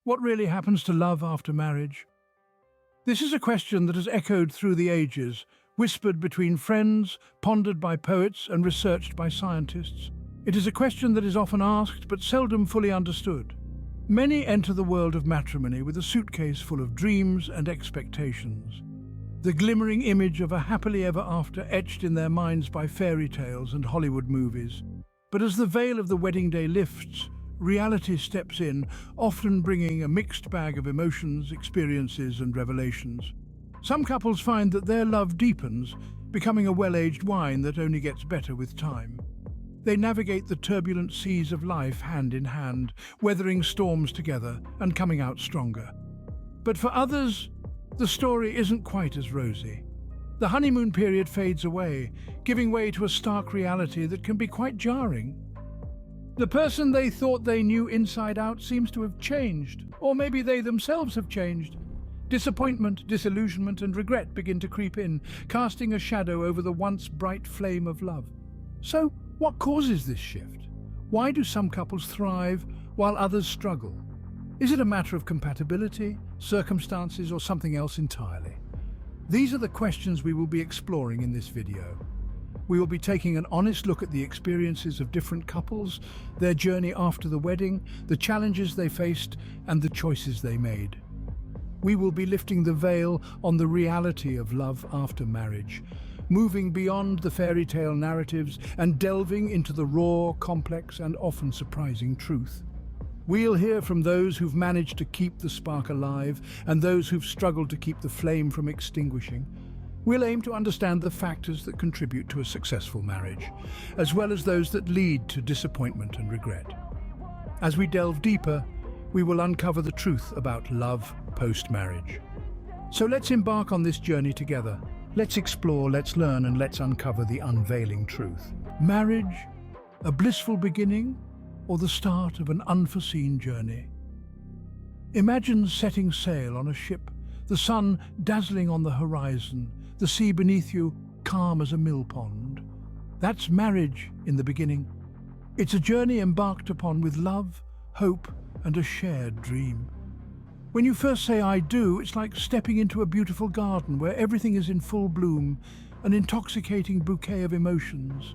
What really happens to love after marriage? This is a question that has echoed through the ages, whispered between friends, pondered by poets, and researched by scientists. It is a question that is often asked but seldom fully understood. Many enter the world of matrimony with a suitcase full of dreams and expectations. The glimmering image of a happily ever after etched in their minds by fairy tales and Hollywood movies. But as the veil of the wedding day lifts, reality steps in, often bringing a mixed bag of emotions, experiences, and revelations. Some couples find that their love deepens, becoming a well-aged wine that only gets better with time. They navigate the turbulent seas of life hand in hand, weathering storms together and coming out stronger. But for others, the story isn't quite as rosy. The honeymoon period fades away, giving way to a stark reality that can be quite jarring. The person they thought they knew inside out seems to have changed, or maybe they themselves have changed. Disappointment, disillusionment, and regret begin to creep in, casting a shadow over the once bright flame of love. So, what causes this shift? Why do some couples thrive while others struggle? Is it a matter of compatibility, circumstances, or something else entirely? These are the questions we will be exploring in this video. We will be taking an honest look at the experiences of different couples, their journey after the wedding, the challenges they faced, and the choices they made. We will be lifting the veil on the reality of love after marriage, moving beyond the fairy tale narratives and delving into the raw, complex, and often surprising truth. We'll hear from those who've managed to keep the spark alive and those who've struggled to keep the flame from extinguishing. We'll aim to understand the factors that contribute to a successful marriage, as well as those that lead to disappointment and regret. As we delve deeper, we will uncover the truth about love post-marriage. So let's embark on this journey together. Let's explore, let's learn, and let's uncover the unveiling truth. Marriage, a blissful beginning, or the start of an unforeseen journey? Imagine setting sail on a ship, the sun dazzling on the horizon, the sea beneath you calm as a mill pond. That's marriage in the beginning. It's a journey embarked upon with love, hope, and a shared dream. When you first say "I do," it's like stepping into a beautiful garden where everything is in full bloom, an intoxicating bouquet of emotions.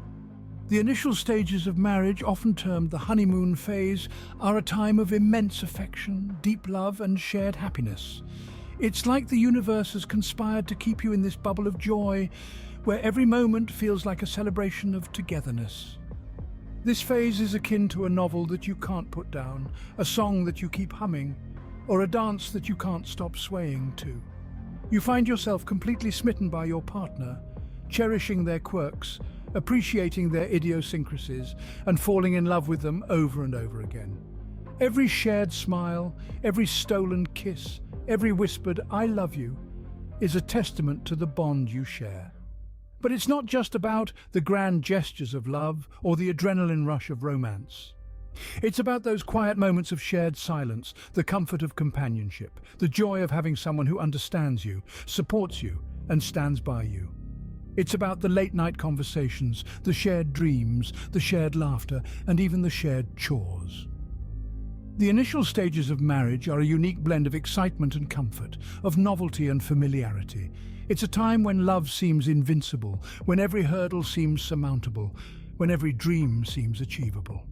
The initial stages of marriage, often termed the honeymoon phase, are a time of immense affection, deep love, and shared happiness. It's like the universe has conspired to keep you in this bubble of joy, where every moment feels like a celebration of togetherness. This phase is akin to a novel that you can't put down, a song that you keep humming, or a dance that you can't stop swaying to. You find yourself completely smitten by your partner, cherishing their quirks, appreciating their idiosyncrasies, and falling in love with them over and over again. Every shared smile, every stolen kiss, every whispered "I love you" is a testament to the bond you share. But it's not just about the grand gestures of love or the adrenaline rush of romance. It's about those quiet moments of shared silence, the comfort of companionship, the joy of having someone who understands you, supports you, and stands by you. It's about the late-night conversations, the shared dreams, the shared laughter, and even the shared chores. The initial stages of marriage are a unique blend of excitement and comfort, of novelty and familiarity. It's a time when love seems invincible, when every hurdle seems surmountable, when every dream seems achievable.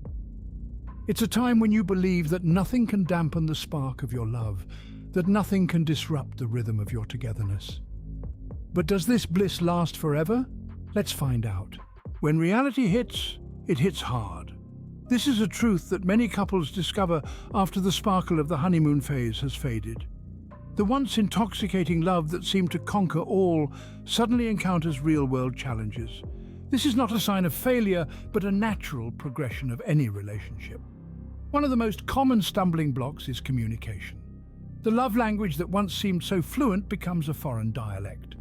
It's a time when you believe that nothing can dampen the spark of your love, that nothing can disrupt the rhythm of your togetherness. But does this bliss last forever? Let's find out. When reality hits, it hits hard. This is a truth that many couples discover after the sparkle of the honeymoon phase has faded. The once intoxicating love that seemed to conquer all suddenly encounters real-world challenges. This is not a sign of failure, but a natural progression of any relationship. One of the most common stumbling blocks is communication. The love language that once seemed so fluent becomes a foreign dialect.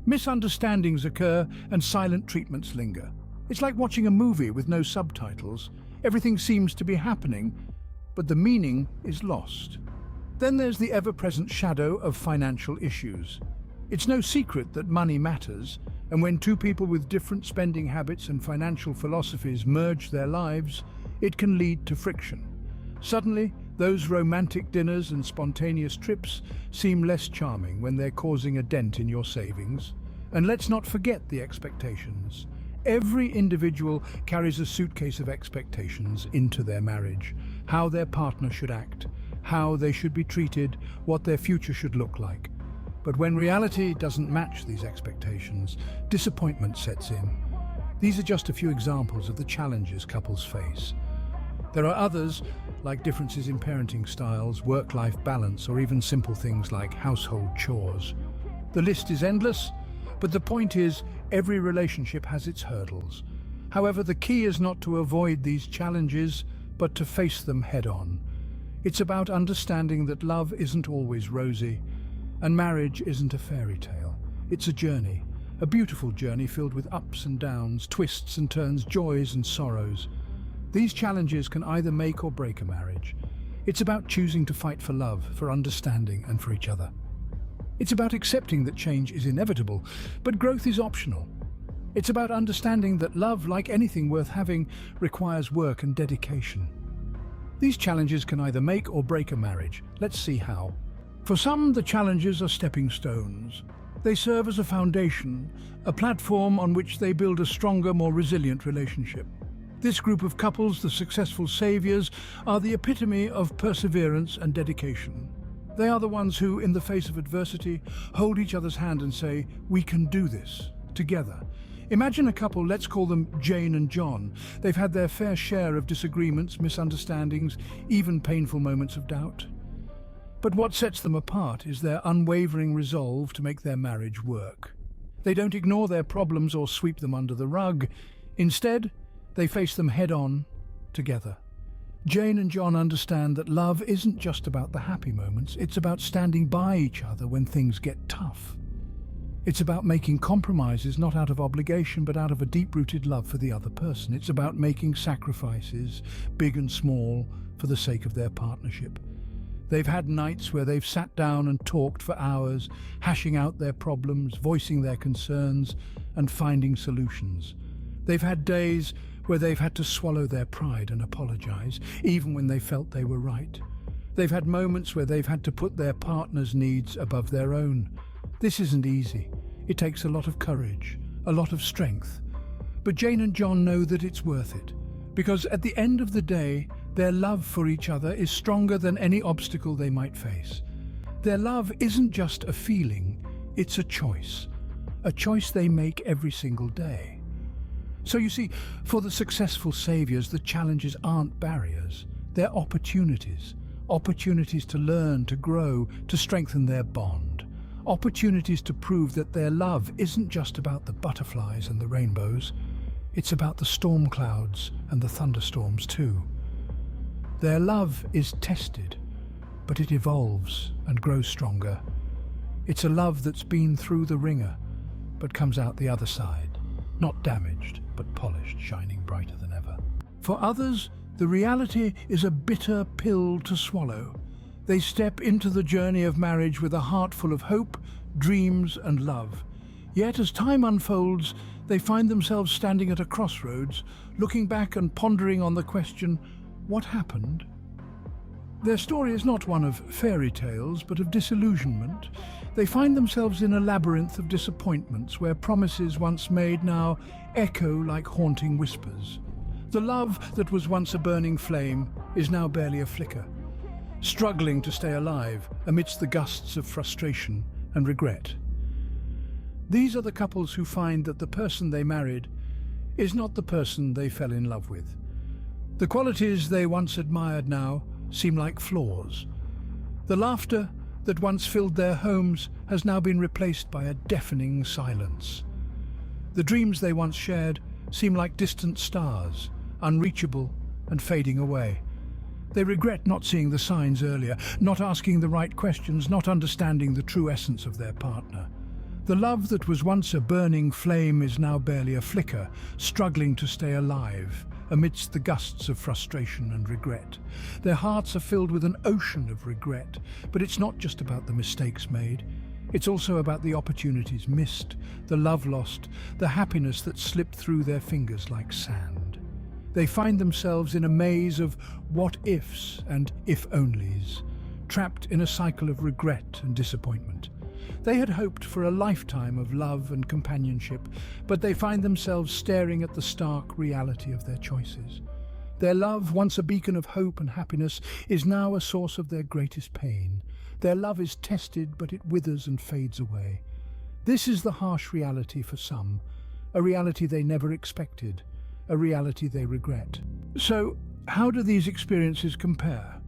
Misunderstandings occur and silent treatments linger. It's like watching a movie with no subtitles. Everything seems to be happening, but the meaning is lost. Then there's the ever-present shadow of financial issues. It's no secret that money matters, and when two people with different spending habits and financial philosophies merge their lives, it can lead to friction. Suddenly, Those romantic dinners and spontaneous trips seem less charming when they're causing a dent in your savings. And let's not forget the expectations. Every individual carries a suitcase of expectations into their marriage. How their partner should act, how they should be treated, what their future should look like. But when reality doesn't match these expectations, disappointment sets in. These are just a few examples of the challenges couples face. There are others, like differences in parenting styles, work-life balance, or even simple things like household chores. The list is endless, but the point is, every relationship has its hurdles. However, the key is not to avoid these challenges, but to face them head-on. It's about understanding that love isn't always rosy, and marriage isn't a fairy tale. It's a journey, a beautiful journey filled with ups and downs, twists and turns, joys and sorrows. These challenges can either make or break a marriage. It's about choosing to fight for love, for understanding, and for each other. It's about accepting that change is inevitable, but growth is optional. It's about understanding that love, like anything worth having, requires work and dedication. These challenges can either make or break a marriage. Let's see how. For some, the challenges are stepping stones. They serve as a foundation, a platform on which they build a stronger, more resilient relationship. This group of couples, the successful saviors, are the epitome of perseverance and dedication. They are the ones who, in the face of adversity, hold each other's hand and say, "We can do this, together." Imagine a couple, let's call them Jane and John. They've had their fair share of disagreements, misunderstandings, even painful moments of doubt. But what sets them apart is their unwavering resolve to make their marriage work. They don't ignore their problems or sweep them under the rug. Instead, they face them head-on, together. Jane and John understand that love isn't just about the happy moments, it's about standing by each other when things get tough. It's about making compromises not out of obligation but out of a deep-rooted love for the other person. It's about making sacrifices, big and small, for the sake of their partnership. They've had nights where they've sat down and talked for hours, hashing out their problems, voicing their concerns, and finding solutions. They've had days where they've had to swallow their pride and apologize, even when they felt they were right. They've had moments where they've had to put their partner's needs above their own. This isn't easy. It takes a lot of courage, a lot of strength. But Jane and John know that it's worth it, because at the end of the day, their love for each other is stronger than any obstacle they might face. Their love isn't just a feeling, it's a choice they make every single day. So you see, for the successful saviors, the challenges aren't barriers, they're opportunities. Opportunities to learn, to grow, to strengthen their bond. Opportunities to prove that their love isn't just about the butterflies and the rainbows, it's about the storm clouds and the thunderstorms too. Their love is tested, but it evolves and grows stronger. It's a love that's been through the ringer, but comes out the other side, not damaged, but polished, shining brighter than ever. For others, the reality is a bitter pill to swallow. They step into the journey of marriage with a heart full of hope, dreams, and love. Yet as time unfolds, they find themselves standing at a crossroads, looking back and pondering on the question, what happened? Their story is not one of fairy tales, but of disillusionment. They find themselves in a labyrinth of disappointments where promises once made now echo like haunting whispers. The love that was once a burning flame is now barely a flicker, struggling to stay alive amidst the gusts of frustration and regret. These are the couples who find that the person they married is not the person they fell in love with. The qualities they once admired now seem like flaws. The laughter that once filled their homes has now been replaced by a deafening silence. The dreams they once shared seem like distant stars, unreachable and fading away. They regret not seeing the signs earlier, not asking the right questions, not understanding the true essence of their partner. The love that was once a burning flame is now barely a flicker, struggling to stay alive amidst the gusts of frustration and regret. Their hearts are filled with an ocean of regret, but it's not just about the mistakes made. It's also about the opportunities missed, the love lost, the happiness that slipped through their fingers like sand. They find themselves in a maze of what-ifs and if-onlys, trapped in a cycle of regret and disappointment. They had hoped for a lifetime of love and companionship, but they find themselves staring at the stark reality of their choices. Their love, once a beacon of hope and happiness, is now a source of their greatest pain. Their love is tested, but it withers and fades away. This is the harsh reality for some, a reality they never expected, a reality they regret. So, how do these experiences compare?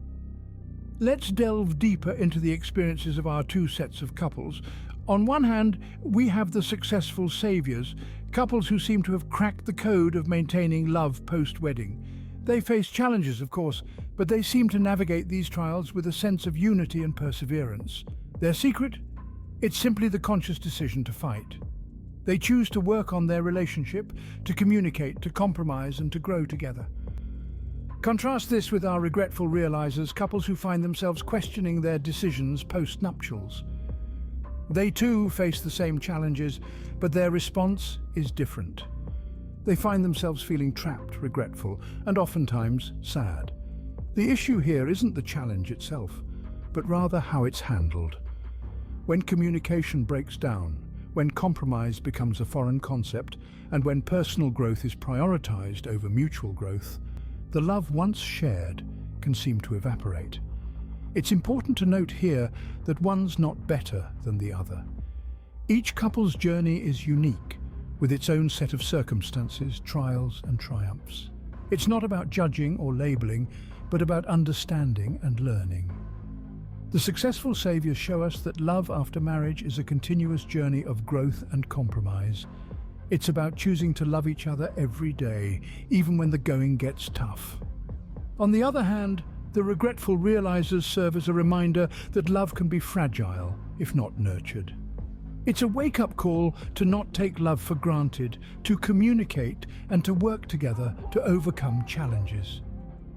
Let's delve deeper into the experiences of our two sets of couples. On one hand, we have the successful saviors, couples who seem to have cracked the code of maintaining love post-wedding. They face challenges, of course, but they seem to navigate these trials with a sense of unity and perseverance. Their secret? It's simply the conscious decision to fight. They choose to work on their relationship, to communicate, to compromise, and to grow together. Contrast this with our regretful realizers, couples who find themselves questioning their decisions post-nuptials. They too face the same challenges, but their response is different. They find themselves feeling trapped, regretful, and oftentimes sad. The issue here isn't the challenge itself, but rather how it's handled. When communication breaks down, when compromise becomes a foreign concept, and when personal growth is prioritized over mutual growth, the love once shared can seem to evaporate. It's important to note here that one's not better than the other. Each couple's journey is unique, with its own set of circumstances, trials and triumphs. It's not about judging or labeling, but about understanding and learning. The successful saviors show us that love after marriage is a continuous journey of growth and compromise. It's about choosing to love each other every day, even when the going gets tough. On the other hand, the regretful realizers serve as a reminder that love can be fragile, if not nurtured. It's a wake-up call to not take love for granted, to communicate and to work together to overcome challenges.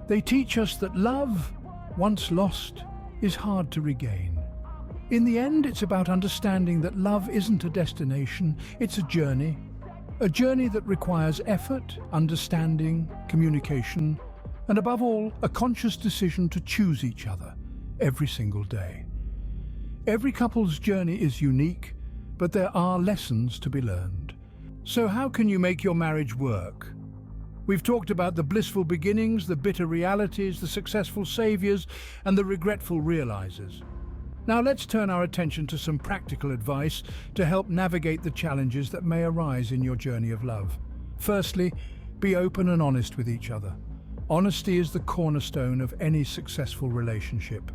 They teach us that love, once lost, is hard to regain. In the end, it's about understanding that love isn't a destination, it's a journey that requires effort, understanding, communication, and above all, a conscious decision to choose each other every single day. Every couple's journey is unique, but there are lessons to be learned. So how can you make your marriage work? We've talked about the blissful beginnings, the bitter realities, the successful saviors, and the regretful realizers. Now let's turn our attention to some practical advice to help navigate the challenges that may arise in your journey of love. Firstly, be open and honest with each other. Honesty is the cornerstone of any successful relationship.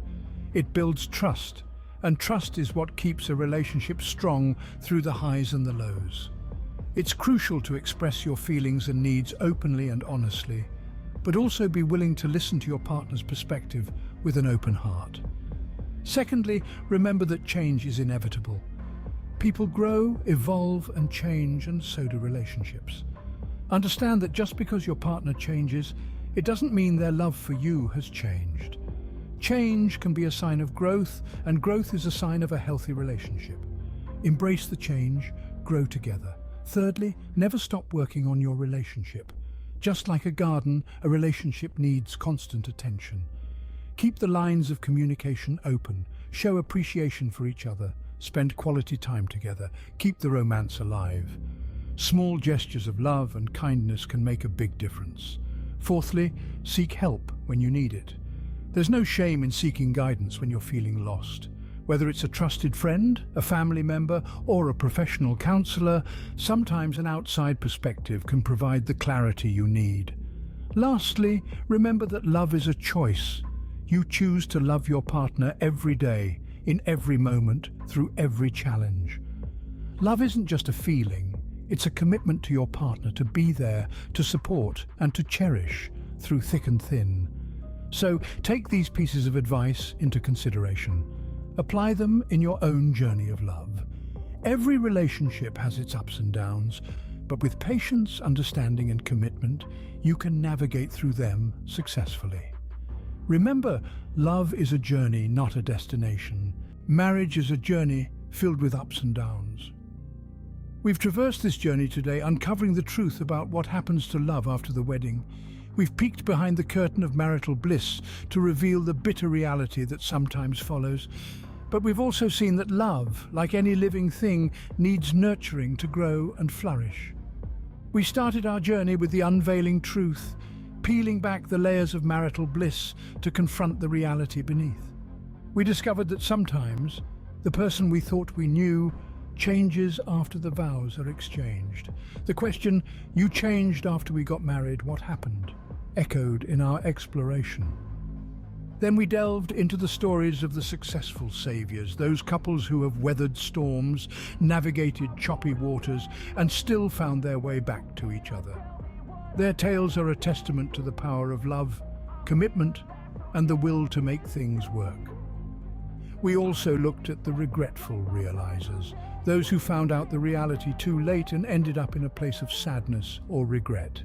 It builds trust, and trust is what keeps a relationship strong through the highs and the lows. It's crucial to express your feelings and needs openly and honestly, but also be willing to listen to your partner's perspective with an open heart. Secondly, remember that change is inevitable. People grow, evolve, and change, and so do relationships. Understand that just because your partner changes, it doesn't mean their love for you has changed. Change can be a sign of growth, and growth is a sign of a healthy relationship. Embrace the change, grow together. Thirdly, never stop working on your relationship. Just like a garden, a relationship needs constant attention. Keep the lines of communication open, show appreciation for each other, spend quality time together, keep the romance alive. Small gestures of love and kindness can make a big difference. Fourthly, seek help when you need it. There's no shame in seeking guidance when you're feeling lost. Whether it's a trusted friend, a family member, or a professional counselor, sometimes an outside perspective can provide the clarity you need. Lastly, remember that love is a choice. You choose to love your partner every day, in every moment, through every challenge. Love isn't just a feeling, it's a commitment to your partner to be there, to support, and to cherish through thick and thin. So take these pieces of advice into consideration. Apply them in your own journey of love. Every relationship has its ups and downs, but with patience, understanding, and commitment, you can navigate through them successfully. Remember, love is a journey, not a destination. Marriage is a journey filled with ups and downs. We've traversed this journey today, uncovering the truth about what happens to love after the wedding. We've peeked behind the curtain of marital bliss to reveal the bitter reality that sometimes follows. But we've also seen that love, like any living thing, needs nurturing to grow and flourish. We started our journey with the unveiling truth, peeling back the layers of marital bliss to confront the reality beneath. We discovered that sometimes the person we thought we knew changes after the vows are exchanged. The question, "You changed after we got married, what happened?" echoed in our exploration. Then we delved into the stories of the successful saviors, those couples who have weathered storms, navigated choppy waters, and still found their way back to each other. Their tales are a testament to the power of love, commitment, and the will to make things work. We also looked at the regretful realizers, those who found out the reality too late and ended up in a place of sadness or regret.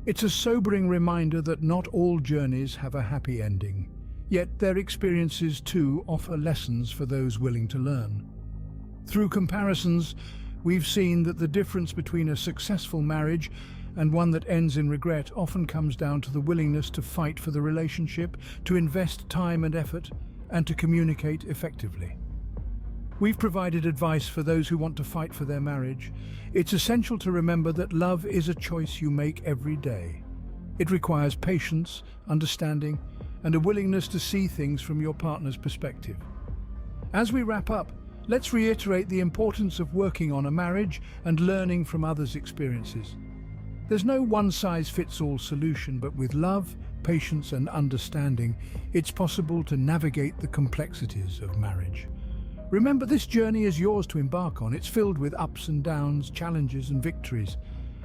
It's a sobering reminder that not all journeys have a happy ending, yet their experiences too offer lessons for those willing to learn. Through comparisons, we've seen that the difference between a successful marriage and one that ends in regret often comes down to the willingness to fight for the relationship, to invest time and effort, and to communicate effectively. We've provided advice for those who want to fight for their marriage. It's essential to remember that love is a choice you make every day. It requires patience, understanding, and a willingness to see things from your partner's perspective. As we wrap up, let's reiterate the importance of working on a marriage and learning from others' experiences. There's no one-size-fits-all solution, but with love, patience, and understanding, it's possible to navigate the complexities of marriage. Remember, this journey is yours to embark on. It's filled with ups and downs, challenges and victories.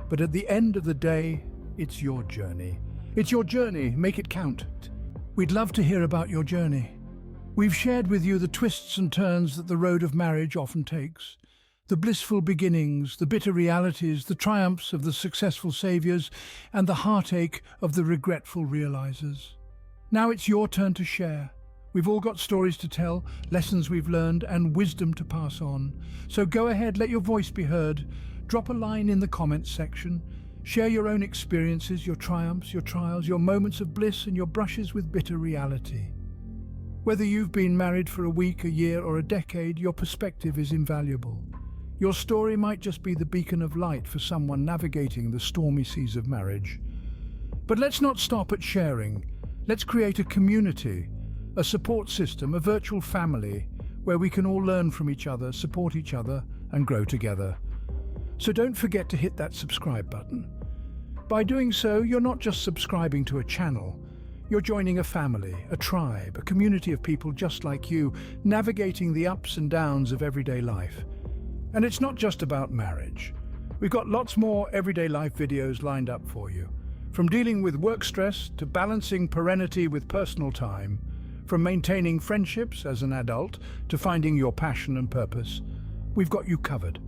But at the end of the day, it's your journey. It's your journey. Make it count. We'd love to hear about your journey. We've shared with you the twists and turns that the road of marriage often takes. The blissful beginnings, the bitter realities, the triumphs of the successful saviors, and the heartache of the regretful realizers. Now it's your turn to share. We've all got stories to tell, lessons we've learned, and wisdom to pass on. So go ahead, let your voice be heard. Drop a line in the comments section. Share your own experiences, your triumphs, your trials, your moments of bliss, and your brushes with bitter reality. Whether you've been married for a week, a year, or a decade, your perspective is invaluable. Your story might just be the beacon of light for someone navigating the stormy seas of marriage. But let's not stop at sharing. Let's create a community, a support system, a virtual family, where we can all learn from each other, support each other, and grow together. So don't forget to hit that subscribe button. By doing so, you're not just subscribing to a channel. You're joining a family, a tribe, a community of people just like you, navigating the ups and downs of everyday life. And it's not just about marriage. We've got lots more everyday life videos lined up for you. From dealing with work stress to balancing parenting with personal time, from maintaining friendships as an adult to finding your passion and purpose, we've got you covered.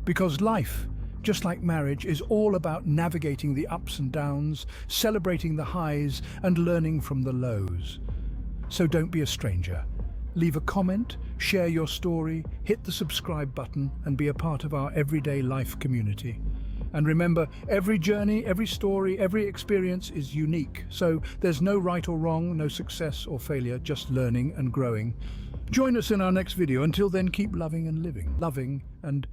Because life, just like marriage, is all about navigating the ups and downs, celebrating the highs, and learning from the lows. So don't be a stranger. Leave a comment, share your story, hit the subscribe button, and be a part of our everyday life community. And remember, every journey, every story, every experience is unique. So there's no right or wrong, no success or failure, just learning and growing. Join us in our next video. Until then, keep loving and living, loving and